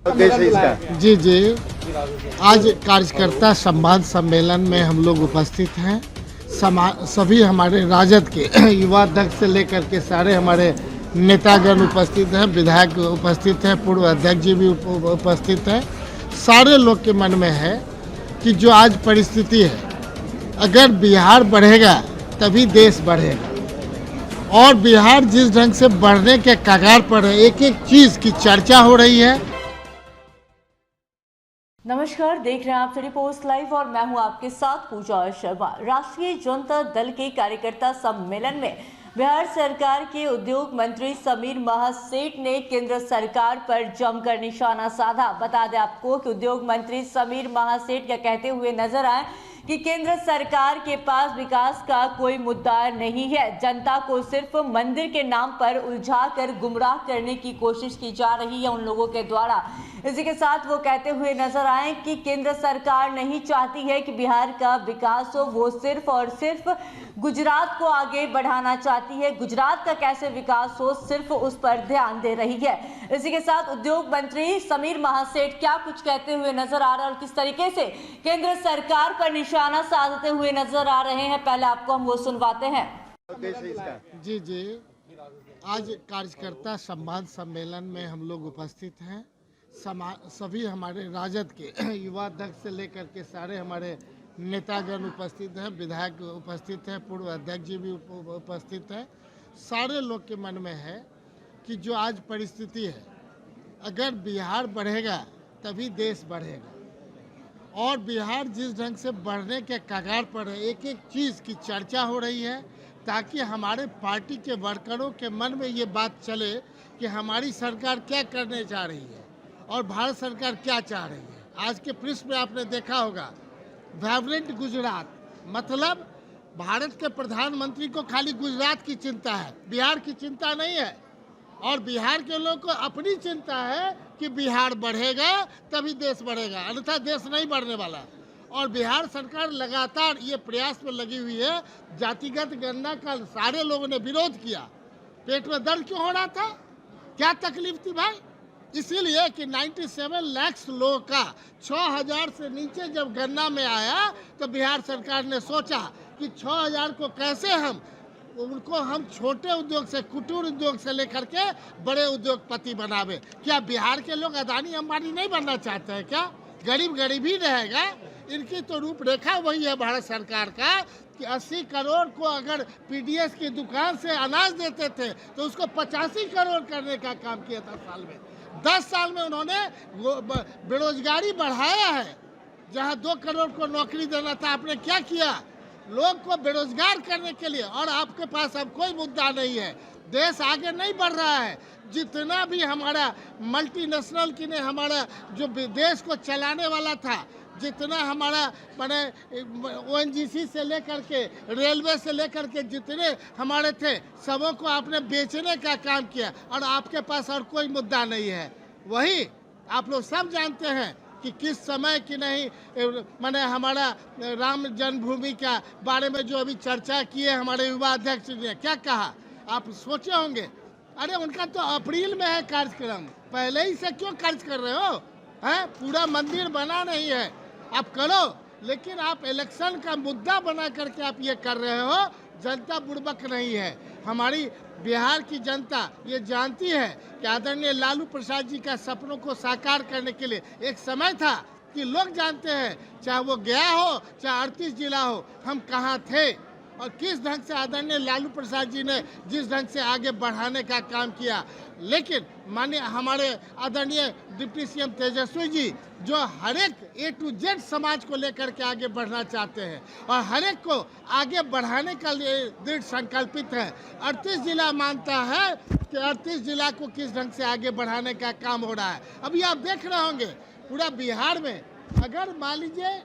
उद्देश्य इसका? जी जी, आज कार्यकर्ता संवाद सम्मेलन में हम लोग उपस्थित हैं। सभी हमारे राजद के युवा अध्यक्ष से लेकर के सारे हमारे नेतागण उपस्थित हैं, विधायक उपस्थित हैं, पूर्व अध्यक्ष जी भी उपस्थित हैं। सारे लोग के मन में है कि जो आज परिस्थिति है, अगर बिहार बढ़ेगा तभी देश बढ़ेगा, और बिहार जिस ढंग से बढ़ने के कगार पर है, एक एक चीज़ की चर्चा हो रही है। नमस्कार, देख रहे हैं आप सिटी पोस्ट लाइव और मैं हूं आपके साथ पूजा शर्मा। राष्ट्रीय जनता दल के कार्यकर्ता सम्मेलन में बिहार सरकार के उद्योग मंत्री समीर महासेठ ने केंद्र सरकार पर जमकर निशाना साधा। बता दें आपको कि उद्योग मंत्री समीर महासेठ क्या कहते हुए नजर आए कि केंद्र सरकार के पास विकास का कोई मुद्दा नहीं है, जनता को सिर्फ मंदिर के नाम पर उलझाकर गुमराह करने की कोशिश की जा रही है उन लोगों के द्वारा। इसी के साथ वो कहते हुए नजर आए कि केंद्र सरकार नहीं चाहती है कि बिहार का विकास हो, वो सिर्फ और सिर्फ गुजरात को आगे बढ़ाना चाहती है। गुजरात का कैसे विकास हो, सिर्फ उस पर ध्यान दे रही है। इसी के साथ उद्योग मंत्री समीर महासेठ क्या कुछ कहते हुए नजर आ रहे हैं और किस तरीके से केंद्र सरकार पर निशाना साधते हुए नजर आ रहे हैं, पहले आपको हम वो सुनवाते हैं। उद्देश्य इसका? जी जी, आज कार्यकर्ता संवाद सम्मेलन में हम लोग उपस्थित हैं। सभी हमारे राजद के युवा अध्यक्ष से लेकर के सारे हमारे नेतागण उपस्थित हैं, विधायक उपस्थित हैं, पूर्व अध्यक्ष जी भी उपस्थित हैं। सारे लोग के मन में है कि जो आज परिस्थिति है, अगर बिहार बढ़ेगा तभी देश बढ़ेगा, और बिहार जिस ढंग से बढ़ने के कगार पर है, एक एक चीज़ की चर्चा हो रही है, ताकि हमारे पार्टी के वर्करों के मन में ये बात चले कि हमारी सरकार क्या करने जा रही है और भारत सरकार क्या चाह रही है। आज के पृष्ठ में आपने देखा होगा वाइब्रेंट गुजरात, मतलब भारत के प्रधानमंत्री को खाली गुजरात की चिंता है, बिहार की चिंता नहीं है। और बिहार के लोगों को अपनी चिंता है कि बिहार बढ़ेगा तभी देश बढ़ेगा, अन्यथा देश नहीं बढ़ने वाला। और बिहार सरकार लगातार ये प्रयास में लगी हुई है। जातिगत गणना का सारे लोगों ने विरोध किया। पेट में दर्द क्यों हो रहा था, क्या तकलीफ थी भाई? इसीलिए कि 97 लाख लोगों का 6000 से नीचे जब गणना में आया तो बिहार सरकार ने सोचा कि 6000 को कैसे हम छोटे उद्योग से, कुटीर उद्योग से लेकर के बड़े उद्योगपति बनावे। क्या बिहार के लोग अदानी अंबानी नहीं बनना चाहते हैं क्या? गरीब गरीब ही रहेगा। इनकी तो रूपरेखा वही है भारत सरकार का कि 80 करोड़ को अगर पीडीएस की दुकान से अनाज देते थे तो उसको 85 करोड़ करने का काम किया था साल में। 10 साल में उन्होंने बेरोजगारी बढ़ाया है। जहां 2 करोड़ को नौकरी देना था, आपने क्या किया? लोग को बेरोजगार करने के लिए। और आपके पास अब कोई मुद्दा नहीं है, देश आगे नहीं बढ़ रहा है। जितना भी हमारा मल्टीनेशनल की ने हमारा जो देश को चलाने वाला था, जितना हमारा मैंने ओएनजीसी से लेकर के, रेलवे से लेकर के जितने हमारे थे, सबों को आपने बेचने का काम किया, और आपके पास और कोई मुद्दा नहीं है। वही आप लोग सब जानते हैं कि किस समय की नहीं मैंने हमारा राम जन्मभूमि के बारे में जो अभी चर्चा की है हमारे युवा अध्यक्ष ने, क्या कहा आप सोचे होंगे? अरे उनका तो अप्रैल में है कार्यक्रम, पहले ही से क्यों खर्च कर रहे हो? हैं, पूरा मंदिर बना नहीं है, आप करो, लेकिन आप इलेक्शन का मुद्दा बना करके आप ये कर रहे हो। जनता बुड़बक नहीं है। हमारी बिहार की जनता ये जानती है कि आदरणीय लालू प्रसाद जी का सपनों को साकार करने के लिए एक समय था कि लोग जानते हैं, चाहे वो गया हो, चाहे 38 जिला हो, हम कहाँ थे और किस ढंग से आदरणीय लालू प्रसाद जी ने जिस ढंग से आगे बढ़ाने का काम किया। लेकिन माननीय हमारे आदरणीय डिप्टी सीएम तेजस्वी जी जो हर एक A to Z समाज को लेकर के आगे बढ़ना चाहते हैं और हर एक को आगे बढ़ाने का लिए दृढ़ संकल्पित है। 38 जिला मानता है कि 38 जिला को किस ढंग से आगे बढ़ाने का काम हो रहा है। अभी आप देख रहे होंगे पूरा बिहार में, अगर मान लीजिए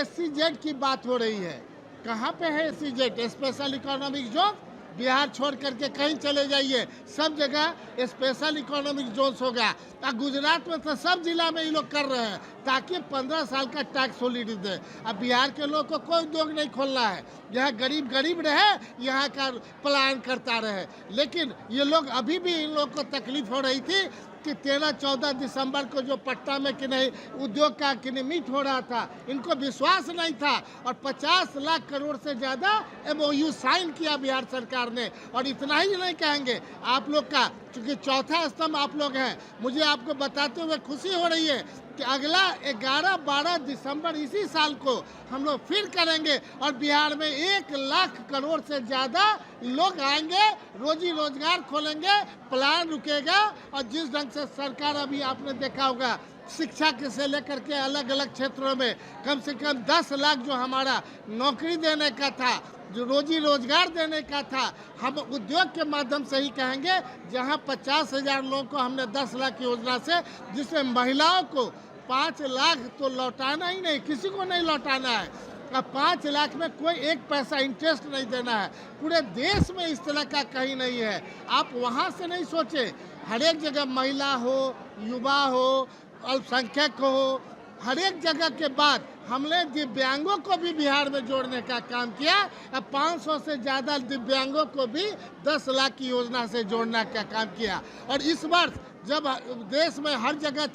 SEZ की बात हो रही है, कहाँ पे है SEZ, special economic zone? Bihar छोड़ करके कहीं चले जाइए, सब जगह स्पेशल इकोनॉमिक जोन होगा। गुजरात में तो सब जिला में ये लोग कर रहे हैं ताकि 15 साल का टैक्स हॉलिडे दे। अब बिहार के लोग को कोई उद्योग नहीं खोलना है, यहाँ गरीब गरीब रहे, यहाँ का पलायन करता रहे। लेकिन ये लोग अभी भी इन लोग को तकलीफ हो रही थी कि 13-14 दिसंबर को जो पटना में कि नहीं उद्योग का कि नहीं मीट हो रहा था, इनको विश्वास नहीं था और 50 लाख करोड़ से ज़्यादा MOU साइन किया बिहार सरकार ने। और इतना ही नहीं कहेंगे आप लोग का, क्योंकि चौथा स्तंभ आप लोग हैं, मुझे आपको बताते हुए खुशी हो रही है कि अगला 11-12 दिसंबर इसी साल को हम लोग फिर करेंगे और बिहार में 1 लाख करोड़ से ज़्यादा लोग आएंगे, रोजी रोजगार खोलेंगे, प्लान रुकेगा। और जिस ढंग से सरकार अभी आपने देखा होगा शिक्षा के से लेकर के अलग अलग क्षेत्रों में कम से कम 10 लाख जो हमारा नौकरी देने का था, जो रोजी रोजगार देने का था, हम उद्योग के माध्यम से ही कहेंगे। जहां 50,000 लोगों को हमने 10 लाख योजना से, जिसमें महिलाओं को 5 लाख तो लौटाना ही नहीं, किसी को नहीं लौटाना है। अब 5 लाख में कोई एक पैसा इंटरेस्ट नहीं देना है। पूरे देश में इस तरह का कहीं नहीं है। आप वहाँ से नहीं सोचे, हर एक जगह महिला हो, युवा हो, अल्पसंख्यक हो, हर एक जगह के बाद हमने दिव्यांगों को भी बिहार में जोड़ने का काम किया। अब 500 से ज़्यादा दिव्यांगों को भी 10 लाख की योजना से जोड़ने का काम किया। और इस वर्ष जब देश में हर जगह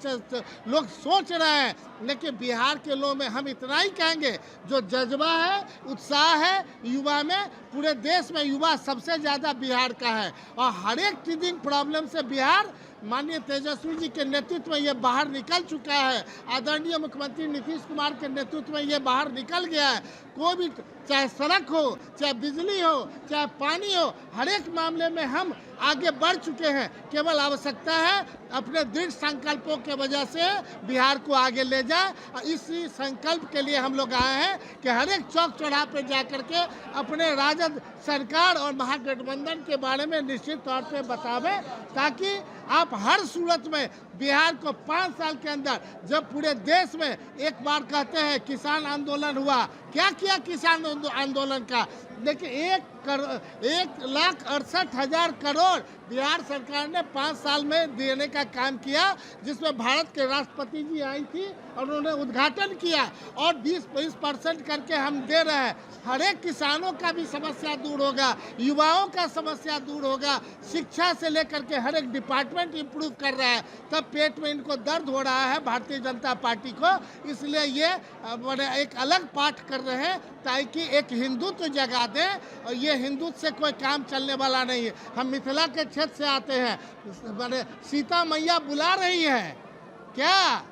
लोग सोच रहे हैं, लेकिन बिहार के लोगों में हम इतना ही कहेंगे, जो जज्बा है, उत्साह है युवा में, पूरे देश में युवा सबसे ज़्यादा बिहार का है। और हर एक टीदिंग प्रॉब्लम से बिहार माननीय तेजस्वी जी के नेतृत्व में ये बाहर निकल चुका है। आदरणीय मुख्यमंत्री नीतीश कुमार के नेतृत्व में ये बाहर निकल गया है। कोई भी, चाहे सड़क हो, चाहे बिजली हो, चाहे पानी हो, हर एक मामले में हम आगे बढ़ चुके हैं। केवल आवश्यकता है अपने दृढ़ संकल्पों के वजह से बिहार को आगे ले जाए। और इसी संकल्प के लिए हम लोग आए हैं कि हर एक चौक चौराहे पे जा करके अपने राजद सरकार और महागठबंधन के बारे में निश्चित तौर पे बतावें, ताकि आप हर सूरत में बिहार को 5 साल के अंदर, जब पूरे देश में एक बार कहते हैं किसान आंदोलन हुआ, क्या किया किसान आंदोलन का, देखिए 1,68,000 करोड़ बिहार सरकार ने 5 साल में देने का काम किया, जिसमें भारत के राष्ट्रपति जी आई थी और उन्होंने उद्घाटन किया। और 20% करके हम दे रहे हैं। हर एक किसानों का भी समस्या दूर होगा, युवाओं का समस्या दूर होगा, शिक्षा से लेकर के हर एक डिपार्टमेंट इम्प्रूव कर रहा है। तब पेट में इनको दर्द हो रहा है भारतीय जनता पार्टी को, इसलिए ये एक अलग पाठ कर रहे हैं, ताकि एक हिंदुत्व जगा दें। और ये हिंदुत्व से कोई काम चलने वाला नहीं है। हम मिथिला के क्षेत्र से आते हैं, सीता मैया बुला रही है, क्या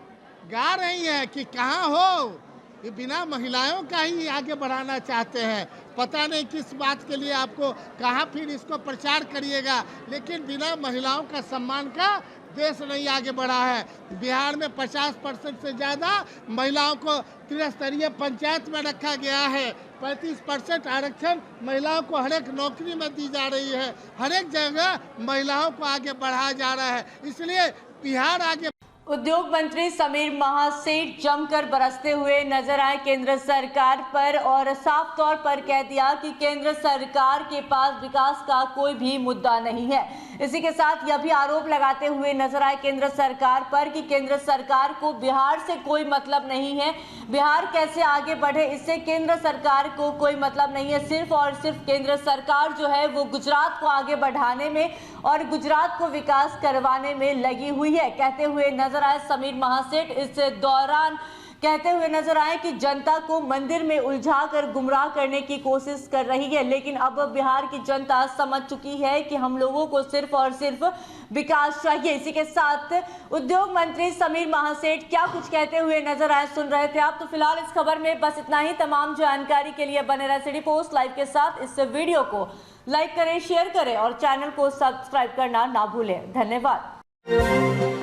गा रही है कि कहाँ हो, ये बिना महिलाओं का ही आगे बढ़ाना चाहते हैं। पता नहीं किस बात के लिए आपको कहाँ फिर इसको प्रचार करिएगा, लेकिन बिना महिलाओं का सम्मान का देश नहीं आगे बढ़ा है। बिहार में 50% से ज़्यादा महिलाओं को त्रिस्तरीय पंचायत में रखा गया है। 35% आरक्षण महिलाओं को हर एक नौकरी में दी जा रही है। हर एक जगह महिलाओं को आगे बढ़ाया जा रहा है, इसलिए बिहार आगे। उद्योग मंत्री समीर महासेठ जमकर बरसते हुए नजर आए केंद्र सरकार पर और साफ तौर पर कह दिया कि केंद्र सरकार के पास विकास का कोई भी मुद्दा नहीं है। इसी के साथ यह भी आरोप लगाते हुए नजर आए केंद्र सरकार पर कि केंद्र सरकार को बिहार से कोई मतलब नहीं है, बिहार कैसे आगे बढ़े इससे केंद्र सरकार को कोई मतलब नहीं है। सिर्फ और सिर्फ केंद्र सरकार जो है वो गुजरात को आगे बढ़ाने में और गुजरात को विकास करवाने में लगी हुई है, कहते हुए नजर आए समीर महासेठ। इस दौरान कहते हुए नजर आए कि जनता को मंदिर में उलझाकर गुमराह करने की कोशिश कर रही है, लेकिन अब बिहार की जनता समझ चुकी है कि हम लोगों को सिर्फ और सिर्फ विकास चाहिए। इसी के साथ उद्योग मंत्री समीर महासेठ क्या कुछ कहते हुए नजर आए सुन रहे थे आप। तो फिलहाल इस खबर में बस इतना ही। तमाम जानकारी के लिए बने रहे सिटी पोस्ट लाइव के साथ। इस वीडियो को लाइक करें, शेयर करें और चैनल को सब्सक्राइब करना ना भूलें। धन्यवाद।